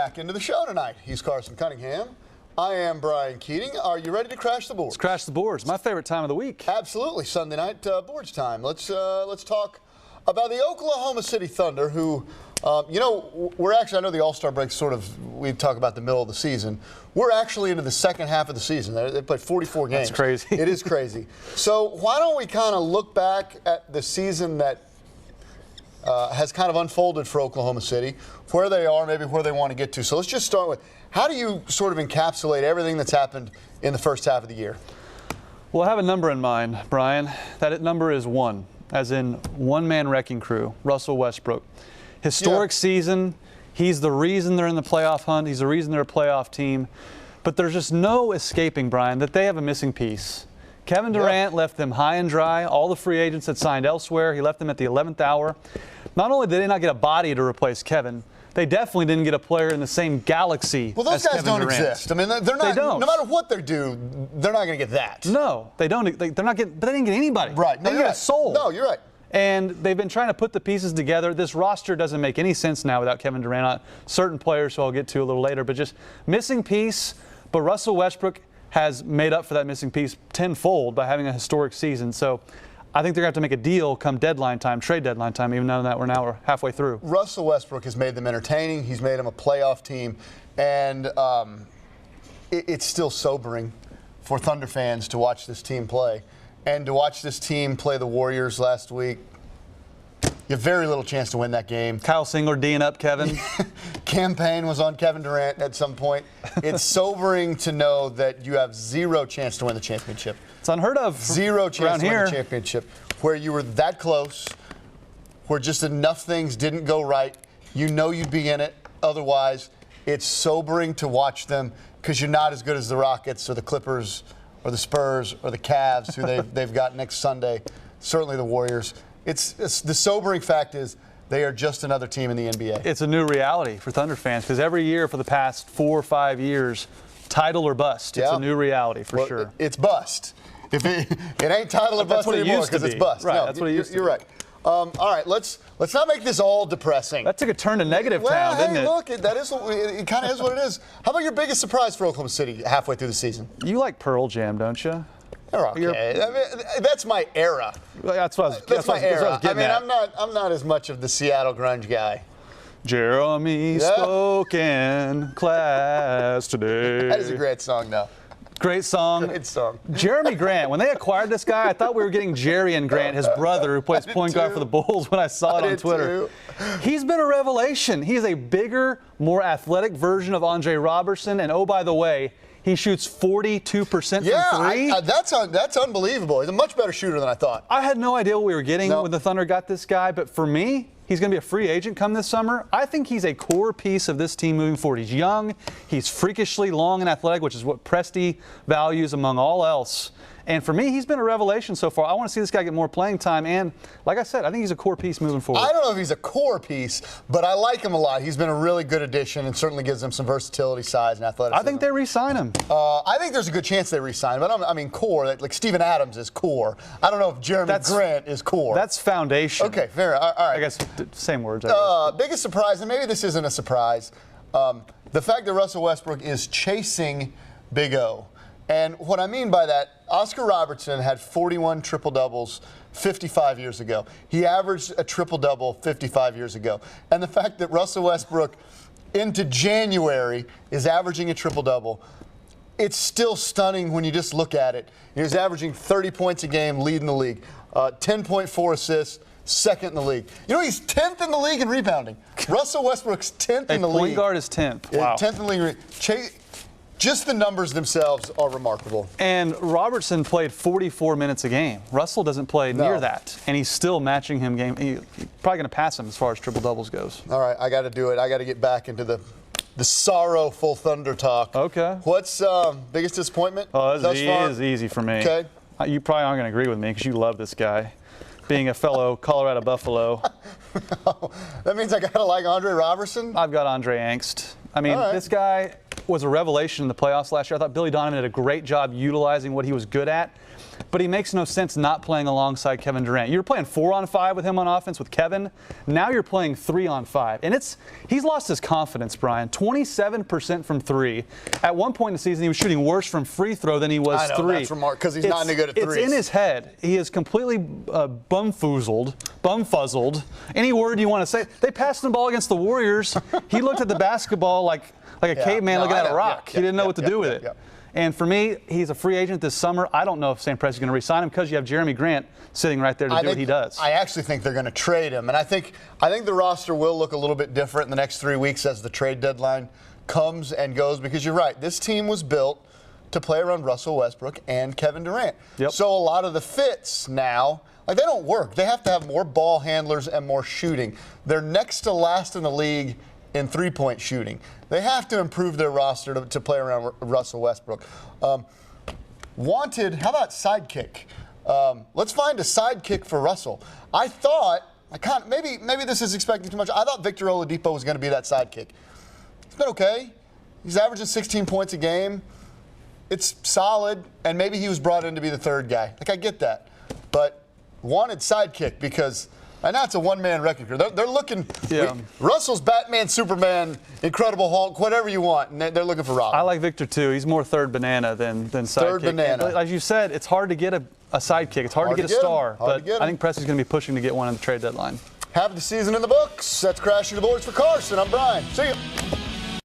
back into the show tonight. He's Carson Cunningham. I am Brian Keating. Are you ready to crash the boards? Let's crash the boards. My favorite time of the week. Absolutely. Sunday night boards time. Let's talk about the Oklahoma City Thunder, who, we're actually, I know the All-Star break we talk about the middle of the season. We're actually into the second half of the season. They played 44 games. That's crazy. It is crazy. So why don't we kind of look back at the season that has kind of unfolded for Oklahoma City, where they are, maybe where they want to get to. So let's just start with, how do you sort of encapsulate everything that's happened in the first half of the year? Well, I have a number in mind, Brian. That number is 1, as in one-man wrecking crew, Russell Westbrook. Historic season. He's the reason they're in the playoff hunt. He's the reason they're a playoff team. But there's just no escaping, Brian, that they have a missing piece. Kevin Durant left them high and dry. All the free agents had signed elsewhere. He left them at the 11th hour. Not only did they not get a body to replace Kevin, they definitely didn't get a player in the same galaxy. Well, those guys don't exist. I mean, they're not. They don't. No matter what they do, they're not going to get that. No, they don't. They're not getting. But they didn't get anybody. Right. They didn't get a soul. No, you're right. And they've been trying to put the pieces together. This roster doesn't make any sense now without Kevin Durant. Certain players, who I'll get to a little later, but just missing piece. But Russell Westbrook has made up for that missing piece tenfold by having a historic season. So I think they're going to have to make a deal come deadline time, trade deadline time, even though that we're halfway through. Russell Westbrook has made them entertaining. He's made them a playoff team. And it's still sobering for Thunder fans to watch this team play. And to watch this team play the Warriors last week, you have very little chance to win that game. Kyle Singler D'ing up Kevin. Campaign was on Kevin Durant at some point. It's sobering to know that you have zero chance to win the championship. It's unheard of. Zero chance to win the championship. Where you were that close, where just enough things didn't go right. You know you'd be in it. Otherwise, it's sobering to watch them because you're not as good as the Rockets or the Clippers or the Spurs or the Cavs, who they've got next Sunday. Certainly the Warriors. It's the sobering fact is they are just another team in the NBA. It's a new reality for Thunder fans because every year for the past 4 or 5 years, title or bust. It's a new reality for sure. It's bust. If it ain't title or bust anymore because it's bust. Right, no, that's what it used to be. You're right. All right, let's not make this all depressing. That took a turn to negative town, didn't it? Look, it kind of is what it is. How about your biggest surprise for Oklahoma City halfway through the season? You like Pearl Jam, don't you? They're okay. I mean, that's my era. That's my era. I mean, I'm not as much of the Seattle grunge guy. Jeremy spoke in class today. That is a great song, though. Great song. Great song. Jeremy Grant. When they acquired this guy, I thought we were getting Jerry and Grant, his brother, who plays point guard for the Bulls, when I saw it on Twitter. He's been a revelation. He's a bigger, more athletic version of Andre Robertson. And oh, by the way, he shoots 42% from three. That's unbelievable. He's a much better shooter than I thought. I had no idea what we were getting when the Thunder got this guy, but for me, he's going to be a free agent come this summer. I think he's a core piece of this team moving forward. He's young, he's freakishly long and athletic, which is what Presti values among all else. And for me, he's been a revelation so far. I want to see this guy get more playing time. And like I said, I think he's a core piece moving forward. I don't know if he's a core piece, but I like him a lot. He's been a really good addition and certainly gives them some versatility, size, and athleticism. I think they re-sign him. I think there's a good chance they re-sign him. But I mean, core, like Steven Adams is core. I don't know if Jeremy Grant is core. That's foundation. Okay, fair. All right. I guess same words. I guess. Biggest surprise, and maybe this isn't a surprise, the fact that Russell Westbrook is chasing Big O. And what I mean by that, Oscar Robertson had 41 triple-doubles 55 years ago. He averaged a triple-double 55 years ago. And the fact that Russell Westbrook into January is averaging a triple-double, it's still stunning when you just look at it. He was averaging 30 points a game, leading the league, 10.4 assists, second in the league. You know, he's 10th in the league in rebounding. Russell Westbrook's 10th in the league. Point guard is 10th. Wow. 10th in the league. Just the numbers themselves are remarkable. And Robertson played 44 minutes a game. Russell doesn't play near that, and he's still matching him game. He's probably going to pass him as far as triple doubles goes. All right, I got to do it. I got to get back into the sorrowful Thunder talk. Okay. What's biggest disappointment? Oh, it's easy for me. Okay. You probably aren't going to agree with me because you love this guy. Being a fellow Colorado Buffalo. That means I got to like Andre Robertson? I've got Andre angst. I mean, this guy was a revelation in the playoffs last year. I thought Billy Donovan did a great job utilizing what he was good at. but he makes no sense not playing alongside Kevin Durant. You're playing 4-on-5 with him on offense with Kevin. Now you're playing 3-on-5. And he's lost his confidence, Brian. 27% from 3. At one point in the season, he was shooting worse from free throw than he was I know, 3. that's remarkable because he's not any good at threes. It's in his head. He is completely bumfuzzled. Any word you want to say. They passed the ball against the Warriors. He looked at the basketball like a caveman looking at a rock. He didn't know what to do with it. And for me, he's a free agent this summer. I don't know if St. Presti's going to re-sign him because you have Jeremy Grant sitting right there to do what he does. I actually think they're going to trade him. And I think the roster will look a little bit different in the next 3 weeks as the trade deadline comes and goes, because you're right. This team was built to play around Russell Westbrook and Kevin Durant. Yep. So a lot of the fits now, they don't work. They have to have more ball handlers and more shooting. They're next to last in the league in three-point shooting. They have to improve their roster to play around Russell Westbrook. Wanted, how about sidekick? Let's find a sidekick for Russell. I thought, maybe this is expecting too much. I thought Victor Oladipo was going to be that sidekick. He's been okay. He's averaging 16 points a game. It's solid, and maybe he was brought in to be the third guy. I get that. But wanted sidekick because I know it's a one-man wrecking crew. They're looking. Yeah. Russell's Batman, Superman, Incredible Hulk, whatever you want, and they're looking for Robin. I like Victor too. He's more third banana than sidekick. Third banana. And as you said, it's hard to get a sidekick. It's hard to get a star. But I think Presti's going to be pushing to get one in the trade deadline. Have the season in the books. That's Crashing the Boards for Carson. I'm Brian. See you.